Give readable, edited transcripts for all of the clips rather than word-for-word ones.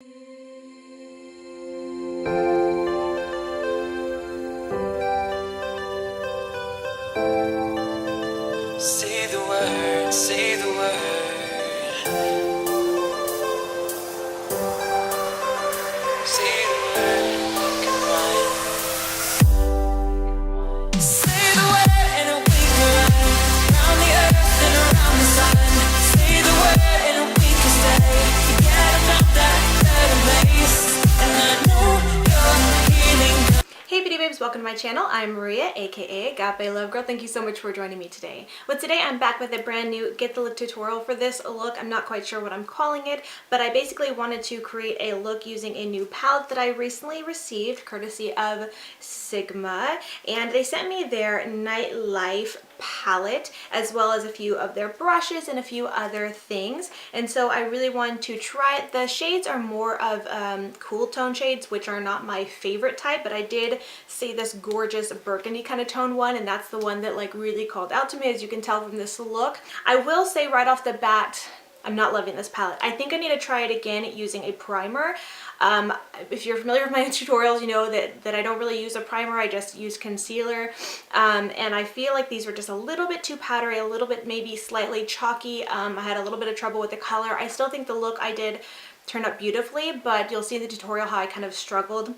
Say the word, say the word. Say the word, come on. Say the word and we can run around the earth and around the sun. Say the word and we can stay together about that better place. And I know you're healing. Hey beauty babes, welcome to my channel. I'm Maria, aka Agape Love Girl. Thank you so much for joining me today. Well, today I'm back with a brand new Get the Look tutorial for this look. I'm not quite sure what I'm calling it, but I basically wanted to create a look using a new palette that I recently received courtesy of Sigma, and they sent me their Nightlife palette as well as a few of their brushes and a few other things, and so I really wanted to try it. The shades are more of cool tone shades, which are not my favorite type, but I did see this gorgeous burgundy kind of tone one, and that's the one that like really called out to me, as you can tell from this look. I will say right off the bat, I'm not loving this palette. I think I need to try it again using a primer. If you're familiar with my tutorials, you know that I don't really use a primer, I just use concealer. And I feel like these were just a little bit too powdery, a little bit maybe slightly chalky. I had a little bit of trouble with the color. I still think the look I did turned out beautifully, but you'll see in the tutorial how I kind of struggled.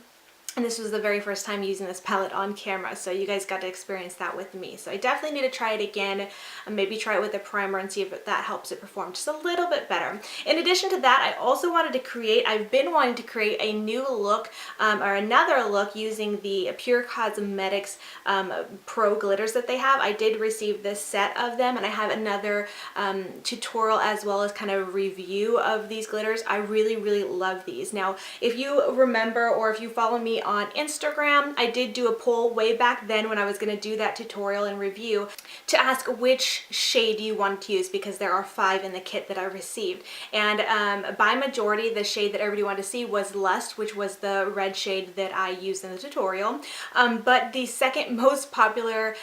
And this was the very first time using this palette on camera, so you guys got to experience that with me. So I definitely need to try it again, and maybe try it with a primer and see if that helps it perform just a little bit better. In addition to that, I also wanted to create, I've been wanting to create a new look, or another look using the PUR Cosmetics Pro glitters that they have. I did receive this set of them, and I have another tutorial as well as kind of review of these glitters. I really, really love these. Now, if you remember, or if you follow me on Instagram, I did do a poll way back then when I was going to do that tutorial and review to ask which shade you want to use, because there are 5 in the kit that I received, and by majority the shade that everybody wanted to see was Lust, which was the red shade that I used in the tutorial, but the second most popular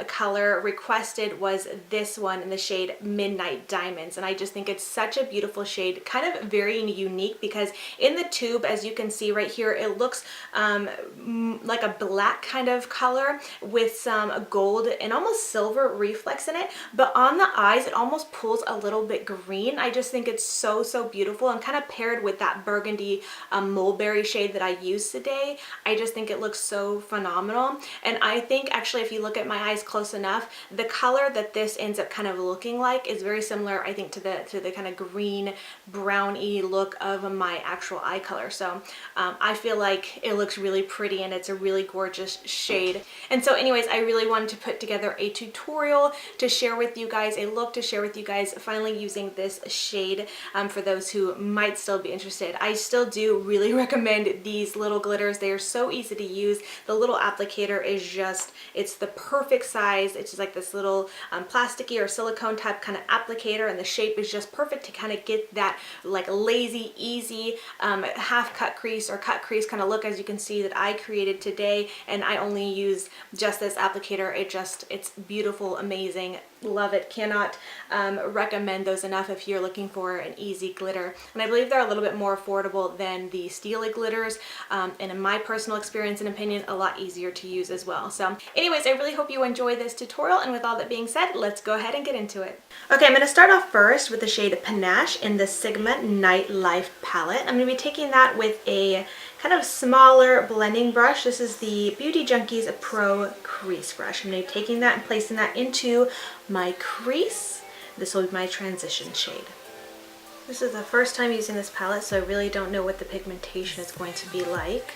color requested was this one in the shade Midnight Diamonds, and I just think it's such a beautiful shade, kind of very unique, because in the tube, as you can see right here, it looks like a black kind of color with some gold and almost silver reflex in it, but on the eyes it almost pulls a little bit green. I just think it's so beautiful, and kind of paired with that burgundy mulberry shade that I used today, I just think it looks so phenomenal. And I think actually if you look at my eyes close enough, the color that this ends up kind of looking like is very similar, I think, to the kind of green browny look of my actual eye color. So I feel like it looks really pretty, and it's a really gorgeous shade. And so anyways, I really wanted to put together a tutorial to share with you guys, a look to share with you guys, finally using this shade for those who might still be interested. I still do really recommend these little glitters. They are so easy to use. The little applicator is just, it's the perfect size. It's just like this little plasticky or silicone type kind of applicator, and the shape is just perfect to kind of get that like lazy, easy half cut crease or cut crease kind of look, as you can see that I created today. And I only use just this applicator. It's beautiful, amazing, love it. Cannot recommend those enough if you're looking for an easy glitter. And I believe they're a little bit more affordable than the Steely glitters, and in my personal experience and opinion, a lot easier to use as well. So anyways, I really hope you enjoy this tutorial, and with all that being said, let's go ahead and get into it. Okay, I'm going to start off first with the shade Panache in the Sigma Nightlife palette. I'm going to be taking that with a kind of smaller blending brush. This is the Beauty Junkies Pro Crease Brush. I'm going to be taking that and placing that into my crease. This will be my transition shade. This is the first time using this palette, so I really don't know what the pigmentation is going to be like.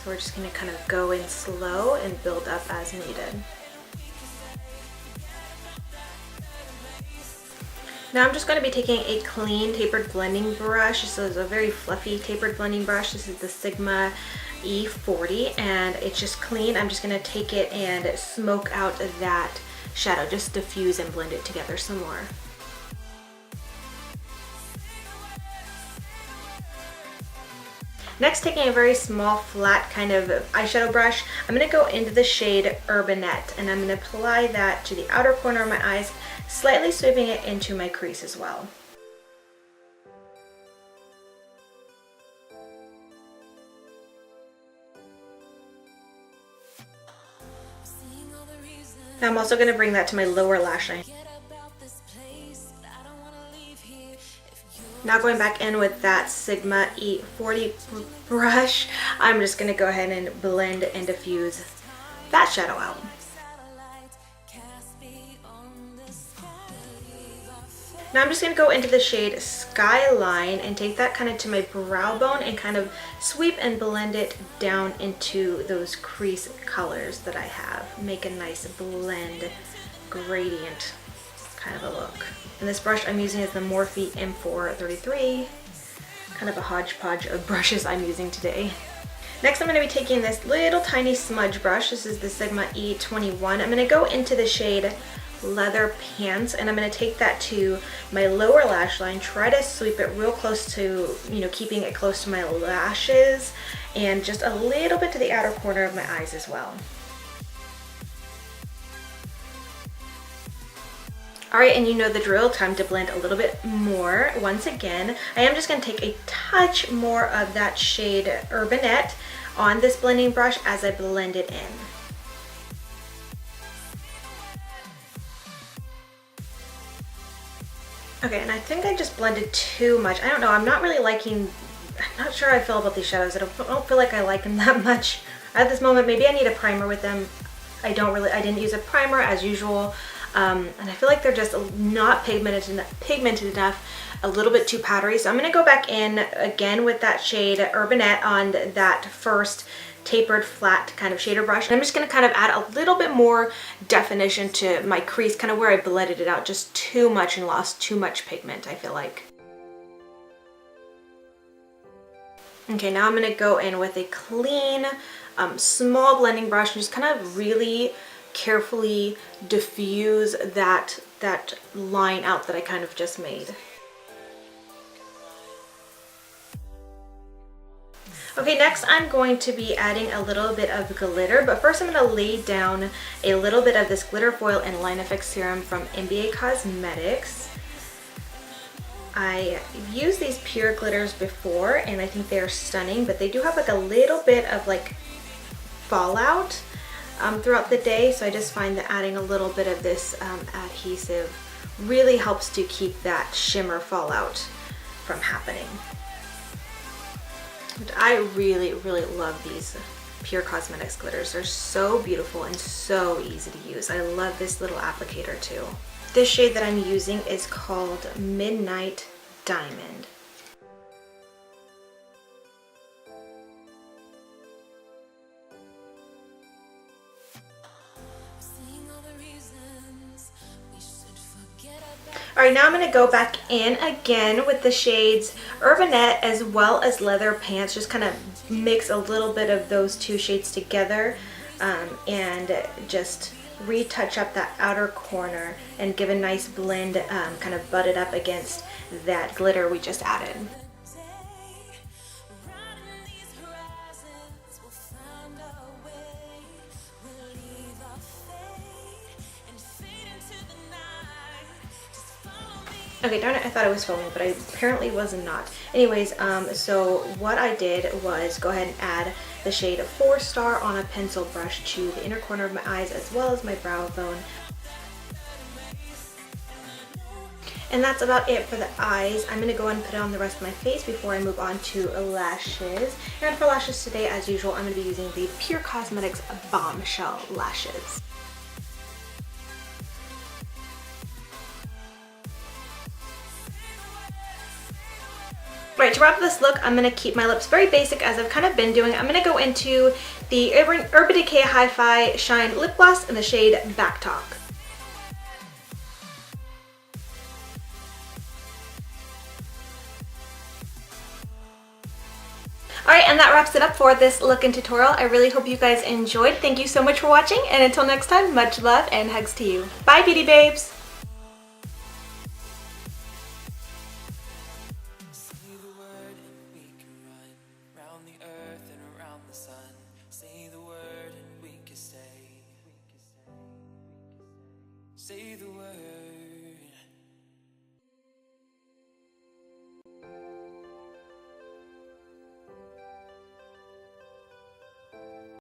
So we're just going to kind of go in slow and build up as needed. Now I'm just going to be taking a clean tapered blending brush. This is a very fluffy tapered blending brush. This is the Sigma E40, and it's just clean. I'm just going to take it and smoke out that shadow, just diffuse and blend it together some more. Next, taking a very small flat kind of eyeshadow brush, I'm going to go into the shade Urbanette, and I'm going to apply that to the outer corner of my eyes, slightly sweeping it into my crease as well. Now I'm also going to bring that to my lower lash line. Now going back in with that Sigma E40 brush, I'm just going to go ahead and blend and diffuse that shadow out. Now I'm just going to go into the shade Skyline and take that kind of to my brow bone and kind of sweep and blend it down into those crease colors that I have. Make a nice blend, gradient kind of a look. And this brush I'm using is the Morphe M433, kind of a hodgepodge of brushes I'm using today. Next I'm going to be taking this little tiny smudge brush. This is the Sigma E21. I'm going to go into the shade Leather Pants and I'm going to take that to my lower lash line, try to sweep it real close to, keeping it close to my lashes and just a little bit to the outer corner of my eyes as well. Alright, and you know the drill, time to blend a little bit more. Once again, I am just going to take a touch more of that shade Urbanette on this blending brush as I blend it in. Okay, and I think I just blended too much. I don't know, I'm not not sure how I feel about these shadows. I don't feel like I like them that much at this moment. Maybe I need a primer with them. I didn't use a primer as usual. And I feel like they're just not pigmented enough, a little bit too powdery. So I'm going to go back in again with that shade Urbanette on that first tapered flat kind of shader brush. And I'm just going to kind of add a little bit more definition to my crease, kind of where I blended it out just too much and lost too much pigment, I feel like. Okay, now I'm going to go in with a clean, small blending brush and just kind of really carefully diffuse that line out that I kind of just made. Okay, next I'm going to be adding a little bit of glitter, but first I'm going to lay down a little bit of this glitter foil and line effect serum from Ebates Cosmetics. I used these PUR glitters before and I think they're stunning, but they do have like a little bit of like fallout throughout the day, so I just find that adding a little bit of this adhesive really helps to keep that shimmer fallout from happening. And I really love these PUR Cosmetics glitters. They're so beautiful and so easy to use. I love this little applicator too. This shade that I'm using is called Midnight Diamond. Alright, now I'm going to go back in again with the shades Urbanette as well as Leather Pants. Just kind of mix a little bit of those two shades together and just retouch up that outer corner and give a nice blend, kind of butt it up against that glitter we just added. Okay, darn it, I thought I was filming, but I apparently was not. Anyways, so what I did was go ahead and add the shade 4 Star on a pencil brush to the inner corner of my eyes as well as my brow bone. And that's about it for the eyes. I'm going to go ahead and put it on the rest of my face before I move on to lashes. And for lashes today, as usual, I'm going to be using the PUR Cosmetics Bombshell lashes. Right, to wrap this look, I'm going to keep my lips very basic as I've kind of been doing. I'm going to go into the Urban Decay Hi-Fi Shine Lip Gloss in the shade Backtalk. Alright, and that wraps it up for this look and tutorial. I really hope you guys enjoyed. Thank you so much for watching, and until next time, much love and hugs to you. Bye, beauty babes! Say the